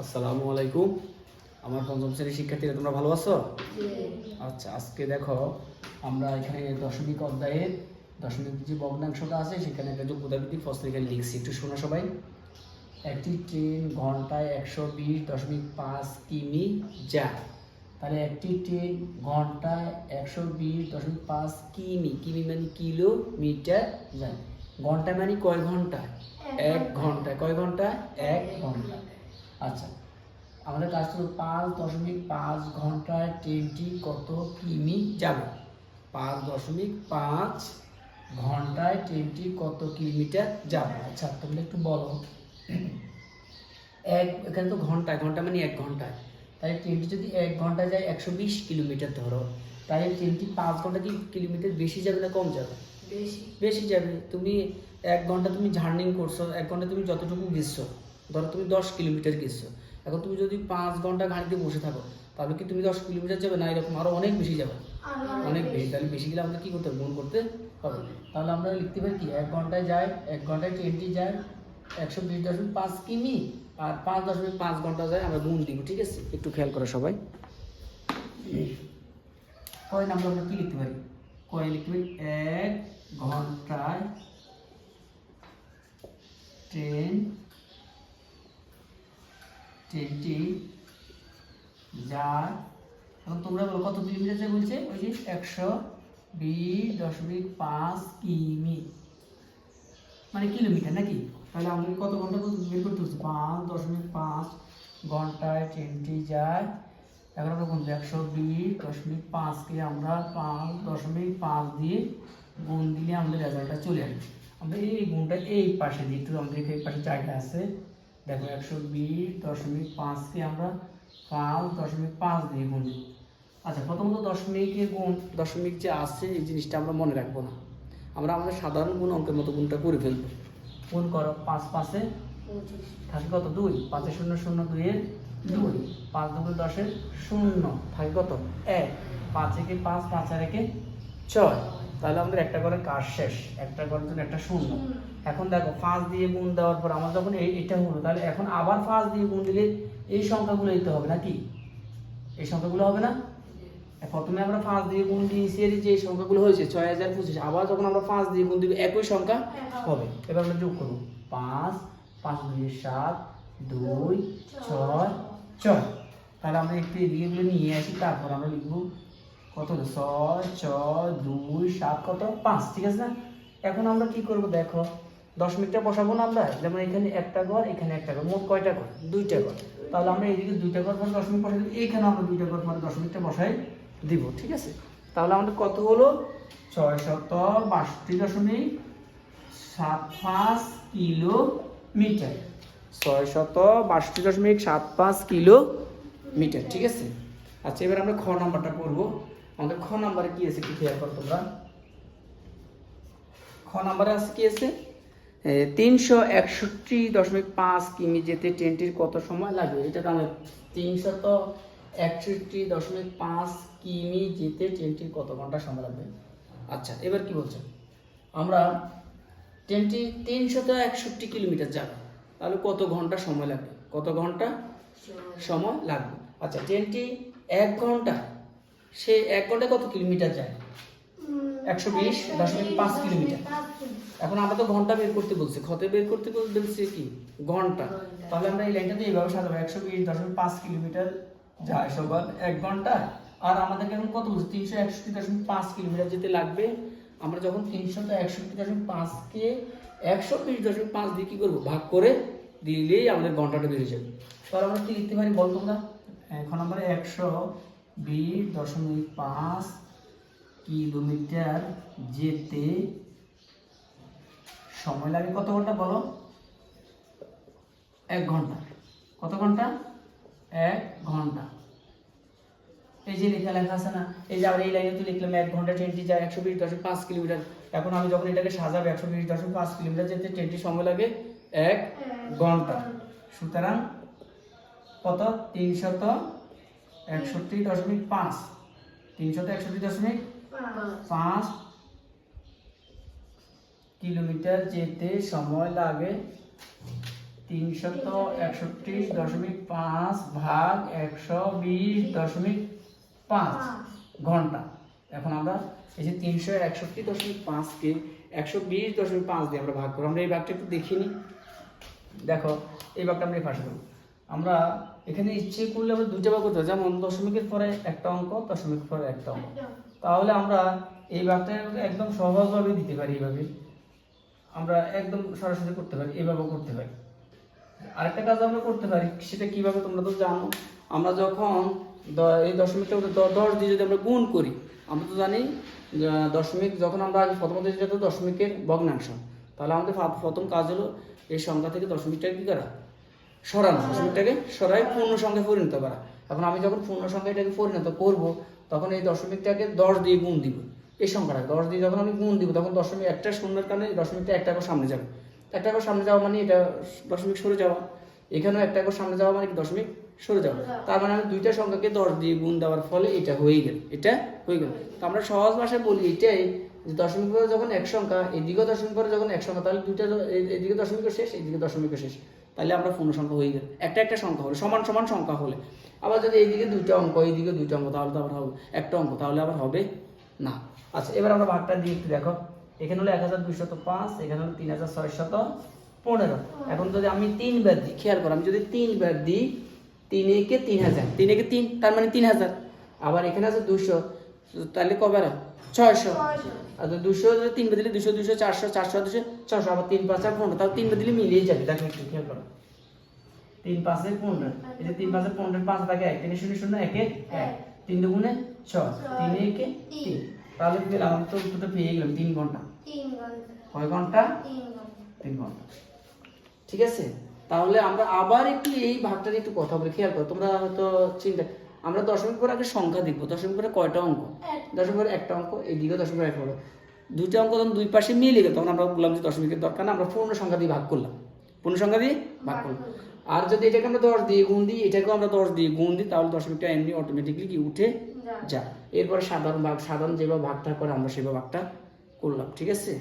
আসসালামু আলাইকুম। আমার পঞ্চম শ্রেণীর শিক্ষার্থীরা তোমরা ভালো আছো? আচ্ছা, আজকে দেখো আমরা এখানে দশমিক অধ্যায়ের দশমিক যে ভগ্নাংশটা আছে সেখানে একটা যোগ্যতা ভিত্তিক প্রশ্ন এখানে লিখছি, একটু শোনো সবাই। একটি ট্রেন ঘন্টায় 120.5 কিমি যায়। তাহলে একটি ট্রেন ঘন্টায় 120.5 কিমি, কিমি মানে কিলোমিটার যায়। ঘন্টা মানে কয় ঘন্টা? 1 ঘন্টা। কয় ঘন্টা? 1 ঘন্টা। আচ্ছা, আমাদের কাজ হলো 5.5 ঘন্টায় ট্রেনটি কত কিমি যাবে। 5.5 ঘন্টায় ট্রেনটি কত কিলোমিটার যাবে। আচ্ছা, তোমরা একটু বলো। এখানে তো ঘন্টায়, ঘন্টা মানে 1 ঘন্টায়। তাহলে ট্রেনটি যদি 1 ঘন্টায় যায় 120 কিলোমিটার ধরো, তাহলে ট্রেনটি 5 ঘন্টা কি কিলোমিটার বেশি যাবে না কম যাবে? বেশি যাবে। তুমি 1 ঘন্টা তুমি জার্নিং করছো, 1 ঘন্টা তুমি যতটুকু গেছো, ধরো তুমি 10 কিলোমিটার গেছো। এখন তুমি যদি 5 ঘন্টা গাড়িতে বসে থাকো, তাহলে কি তুমি 10 কিলোমিটার যাবে না এরকম আরো অনেক বেশি যাবে? অনেক বেশি। তাহলে বেশি গেলে আমাদের কি করতে হবে? গুণ করতে হবে। তাহলে আমরা লিখতে পারি কি, 1 ঘন্টায় যায়, 1 ঘন্টায় ট্রেনটি যায় 120.5 কিমি, আর 5.5 ঘন্টা যায়, আমরা গুণ দিব। ঠিক আছে, একটু খেয়াল করো সবাই। কয় নাম্বার আমরা কি লিখতে পারি? কয় লিখতে পারি? 1 ঘন্টায় ট্রেনটি যায়। এখন তোমরা বলো কত কিলোমিটার যায় বলছে? ওই যে 120.5 কিমি মানে কিলোমিটার নাকি? তাহলে আমাদের কত ঘন্টা বের করতে হচ্ছে? 5.5 ঘন্টায় ট্রেনটি যায়। এখন আমরা গুণ 120.5কে আমরা 5.5 দিয়ে গুণ দিলে আমাদের রেজাল্টটা চলে আসবে। আমরা এই গুণটা এই পাশে দিই, একটু আমাদের এই পাশে জায়গা আছে, দেখো 120.5কে আমরা 5.5 দিয়ে গুণ দিই। আচ্ছা, প্রথমত দশমিকের গুণ, দশমিক যে আছে এই জিনিসটা আমরা মনে রাখবো না, আমরা আমাদের সাধারণ গুণ অঙ্কের মতো গুণটা করে ফেলবো। গুণ করো, 5 5-এ থাকে কত? 2। 5 0 0 2 এর 2, 5 2 10 এর 0 থাকে কত? 1। 5 একে 5, 5 আর একে 6। তাহলে আমাদের একটা করে কাজ শেষ, একটা করার জন্য একটা 0। এখন দেখো 5 দিয়ে গুণ দেওয়ার পর আমার যখন এটা হলো, তাহলে এখন আবার 5 দিয়ে গুণ দিলে এই সংখ্যাগুলো দিতে হবে নাকি? এই সংখ্যাগুলো হবে না? প্রথমে আমরা 5 দিয়ে গুণ দিয়েছি, এর যে সংখ্যাগুলো হয়েছে 6025, আবার যখন আমরা 5 দিয়ে গুণ দিব একই সংখ্যা হবে। এবার আমরা যোগ করব, 5 5 2 7 2 6 6। তাহলে আমরা একটু এদিকে নিয়ে আসি, তারপর আমরা লিখব কত? 6 6 2 7 কত? 5। ঠিক আছে না? এখন আমরা কি করব দেখো, দশমিকটা বসাবো না আমরা, যেমন এখানে একটা ঘর, এখানে একটা ঘর, মোট কয়টা ঘর? 2টা ঘর। তাহলে আমরা এইদিকে 2টা ঘর পরে দশমিক বসাই দিব, এইখানে আমরা 2টা ঘর পরে দশমিকটা বসাই দিব। ঠিক আছে, তাহলে আমাদের কত হলো? 662.75 কিলোমিটার। 662.75 কিলোমিটার। ঠিক আছে। আচ্ছা, এবার আমরা খ নাম্বারটা করবো। আমাদের খ নাম্বারে কি আছে একটু খেয়াল করো তোমরা। খ নাম্বারে আছে কি আছে? 361.5 কিমি যেতে ট্রেনটির কত সময় লাগবে? এটা তো আমাদের 361.5 কিমি যেতে ট্রেনটির কত ঘন্টা সময় লাগবে। আচ্ছা, এবার কি বলছে? আমরা ট্রেনটি 361 কিলোমিটার যাবে, তাহলে কত ঘন্টা সময় লাগবে? কত ঘন্টা সময় লাগবে? আচ্ছা, ট্রেনটি 1 ঘন্টা, সে 1 ঘন্টায় কত কিলোমিটার যায়? 120.5 কিলোমিটার। এখন আমরা তো ঘন্টা বের করতে বলছি, ক্ষতে বের করতে বলছি কি? ঘন্টা। তাহলে আমরা এই লাইনটাতে এইভাবে সাজাবো, 120.5 কিলোমিটার যায় সমান 1 ঘন্টা। আর আমাদেরকে এখন কত বলছে? 361.5 কিলোমিটার যেতে লাগবে। আমরা যখন 361.5 কে 120.5 দিয়ে কি করবো? ভাগ করে দিলেই আমাদের ঘন্টাটা বেরিয়ে যাবে। তাহলে আমরা কি লিখতে পারি বল তোমরা? এখন আমরা 120.5 কিলোমিটার যেতে সময় লাগে কত ঘন্টা বলো? 1 ঘন্টা। কত ঘন্টা? 1 ঘন্টা। এই যে লেখা আছে না, এই যে আমরা এই লাইনে তো লিখলাম 1 ঘন্টা ট্রেনটি যায় 120.5 কিলোমিটার। এখন আমি যখন এটাকে সাজাবো, 120.5 কিলোমিটার যেতে ট্রেনটি সময় লাগে 1 ঘন্টা। সুতরাং কত? 361.5 361.5 কিলোমিটার যেতে সময় লাগে 361.5 ভাগ 120.5 ঘন্টা। এখন আমরা এই যে 361.5 কে 120.5 দিয়ে আমরা ভাগ করব। আমরা এই ভাগটা একটু দেখিনি, দেখো এই ভাগটা আমরা ফাঁস করব। আমরা এখানে ইচ্ছে করলে আমরা দুইটা ভাগ করতে পারি, যেমন দশমিকের পরে একটা অঙ্ক, দশমিকের পরে একটা অঙ্ক। তাহলে আমরা এই ভাগটা একদম সহজভাবে দিতে পারি, এইভাবে আমরা একদম সরাসরি করতে পারি, এইভাবেও করতে পারি। আরেকটা কাজ আমরা করতে পারি, সেটা কিভাবে তোমরা তো জানো, আমরা যখন এই দশমিকটা 10 দিয়ে যদি আমরা গুণ করি, আমরা তো জানি দশমিক যখন আমরা আগে প্রথমত যেটা তো দশমিকের ভগ্নাংশ, তাহলে আমাদের প্রথম কাজ হলো এই সংখ্যা থেকে দশমিকটাকে কি করা, সরানো, দশমিকটাকে সরাই পূর্ণ সংখ্যায় পরিণত করা। এখন আমি যখন পূর্ণ সংখ্যাটাকে পরিণত করব, তখন এই দশমিকটাকে 10 দিয়ে গুণ দিব, এই সংখ্যাটা 10 দিয়ে যখন আমি গুণ দিব, তখন দশমিক একটা শূন্যের কারণে দশমিকটা একটা করে সামনে যাবে, একটা করে সামনে যাওয়া মানে এটা দশমিক সরে যাওয়া, এখানেও একটা করে সামনে যাওয়া মানে কি দশমিক সরে যাওয়া। তার মানে আমি দুইটা সংখ্যাকে 10 দিয়ে গুণ দেওয়ার ফলে এটা হয়ে গেল, এটা হয়ে গেল। তো আমরা সহজ ভাষায় বলি এটাই যে দশমিক পরে যখন এক সংখ্যা, এদিকেও দশমিক পরে যখন এক সংখ্যা, তাহলে দুইটা এদিকে দশমিকও শেষ, এদিকে দশমিকও শেষ, তাহলে আমরা পূর্ণ সংখ্যা হয়ে গেল। একটা একটা সংখ্যা হলে, সমান সমান সংখ্যা হলে। আবার যদি এইদিকে দুইটা অঙ্ক, এইদিকে দুইটা অঙ্ক, তাহলে তো আবার হবে একটা অঙ্ক, তাহলে আবার হবে না। আচ্ছা, এবার আমরা ভাগটা দিয়ে একটু দেখো, এখানে হলো 1205, এখানে হলো 3615। এখন যদি আমি 3 বার দিই, খেয়াল করো, আমি যদি 3 বার দিই, 3 একে 3000, 3 একে 3, তার মানে 3000। আবার এখানে আছে 200, তাহলে কবে 600। আর 200 3 বার দিলে 200 200 400 400 200 600, আবার 3 5 আর 15, তাহলে 3 বার দিলে মিলিয়ে যাবে। দেখো একটু খেয়াল করো, 3 5 এর 15, এই যে 3 5 এর 15, 5 ভাগে 1, 3 0 0 1 1, 3 দুগুণে 6, 3 একে 3, তাহলে পেলাম, আমি তো উত্তরটা পেয়ে গেলাম 3 ঘন্টা। 3 ঘন্টা। কয় ঘন্টা? 3 ঘন্টা। ঠিক আছে, তাহলে আমরা আবার একটু এই ভাগটা নিয়ে একটু কথা বলি। খেয়াল করো, তোমরা হয়তো চিন্তা, আমরা দশমিক পরে আগে সংখ্যা দেখবো, দশমিক পরে কয়টা অঙ্ক, দশমিক পরে একটা অঙ্ক, এইদিকে দশমিক পরে একটা অঙ্ক, দুইটা অঙ্ক যখন দুই পাশে মিলে গেল, তখন আমরা বললাম যে দশমিকের দরকার না, আমরা পূর্ণ সংখ্যা দিয়ে ভাগ করলাম, পূর্ণ সংখ্যা দিয়ে ভাগ করলাম। আর যদি এটাকে আমরা 10 দিয়ে গুণ দিই, এটাকেও আমরা 10 দিয়ে গুণ দিই, তাহলে দশমিকটা এমনি অটোমেটিকলি কি উঠে যায়। এরপরে সাধারণ ভাগ, সাধারণ যেভাবে ভাগটা করে আমরা সেভাবে ভাগটা করলাম। ঠিক আছে।